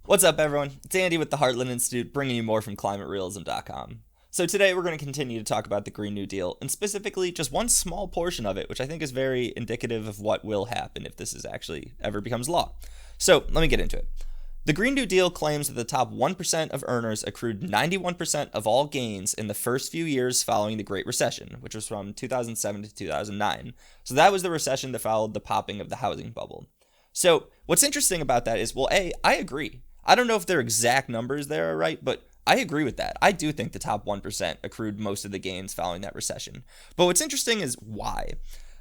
What's up, everyone? It's Andy with the Heartland Institute, bringing you more from climaterealism.com. So today we're going to continue to talk about the Green New Deal, and specifically just one small portion of it, which I think is very indicative of what will happen if this is actually ever becomes law. So let me get into it. The Green New Deal claims that the top 1% of earners accrued 91% of all gains in the first few years following the Great Recession, which was from 2007 to 2009. So that was the recession that followed the popping of the housing bubble. So what's interesting about that is, well, I agree. I don't know if their exact numbers there are right, but I agree with that. I do think the top 1% accrued most of the gains following that recession. But what's interesting is why.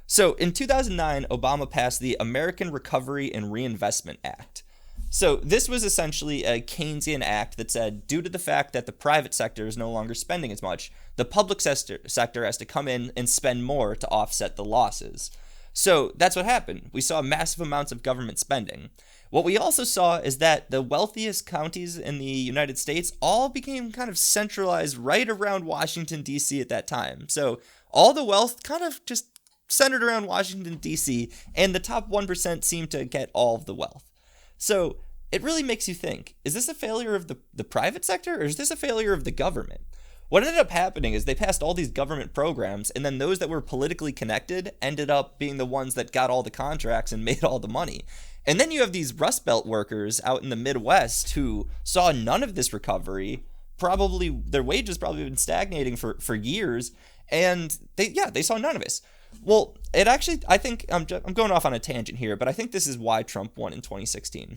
So in 2009, Obama passed the American Recovery and Reinvestment Act. So this was essentially a Keynesian act that said, due to the fact that the private sector is no longer spending as much, the public sector has to come in and spend more to offset the losses. So that's what happened. We saw massive amounts of government spending. What we also saw is that the wealthiest counties in the United States all became kind of centralized right around Washington, D.C. at that time. So all the wealth kind of just centered around Washington, D.C., and the top 1% seemed to get all of the wealth. So it really makes you think, is this a failure of the private sector, or is this a failure of the government? What ended up happening is they passed all these government programs, and then those that were politically connected ended up being the ones that got all the contracts and made all the money. And then you have these Rust Belt workers out in the Midwest who saw none of this recovery. Probably their wages probably been stagnating for years, and they saw none of this. Well, it actually, I think I'm going off on a tangent here, but I think this is why Trump won in 2016.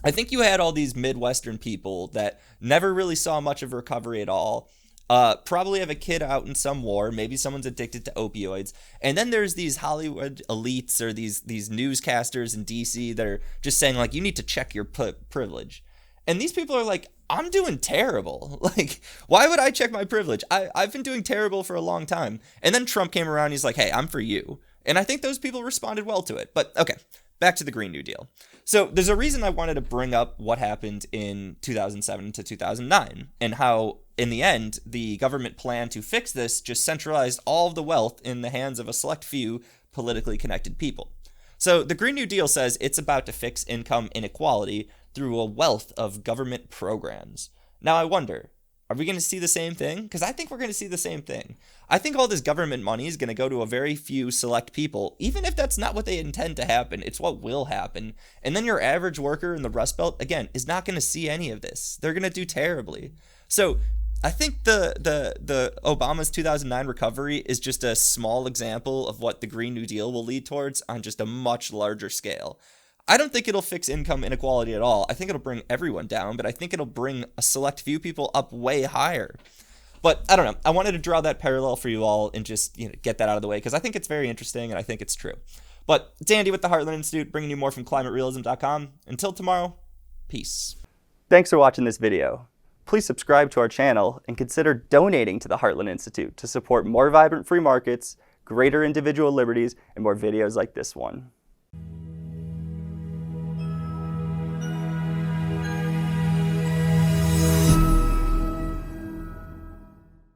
I think you had all these Midwestern people that never really saw much of recovery at all. Probably have a kid out in some war, maybe someone's addicted to opioids, and then there's these Hollywood elites or these newscasters in DC that are just saying, like, you need to check your privilege. And these people are like, I'm doing terrible. Like, why would I check my privilege? I've been doing terrible for a long time. And then Trump came around, he's like, hey, I'm for you. And I think those people responded well to it. But okay, back to the Green New Deal. So there's a reason I wanted to bring up what happened in 2007 to 2009 and how, in the end, the government plan to fix this just centralized all of the wealth in the hands of a select few politically connected people. So the Green New Deal says it's about to fix income inequality through a wealth of government programs. Now I wonder, are we going to see the same thing? Because I think we're going to see the same thing. I think all this government money is going to go to a very few select people, even if that's not what they intend to happen. It's what will happen. And then your average worker in the Rust Belt, again, is not going to see any of this. They're going to do terribly. So I think the Obama's 2009 recovery is just a small example of what the Green New Deal will lead towards on just a much larger scale. I don't think it'll fix income inequality at all. I think it'll bring everyone down, but I think it'll bring a select few people up way higher. But I don't know. I wanted to draw that parallel for you all and just get that out of the way because I think it's very interesting and I think it's true. But it's Andy with the Heartland Institute, bringing you more from climaterealism.com. Until tomorrow, peace. Thanks for watching this video. Please subscribe to our channel and consider donating to the Heartland Institute to support more vibrant free markets, greater individual liberties, and more videos like this one.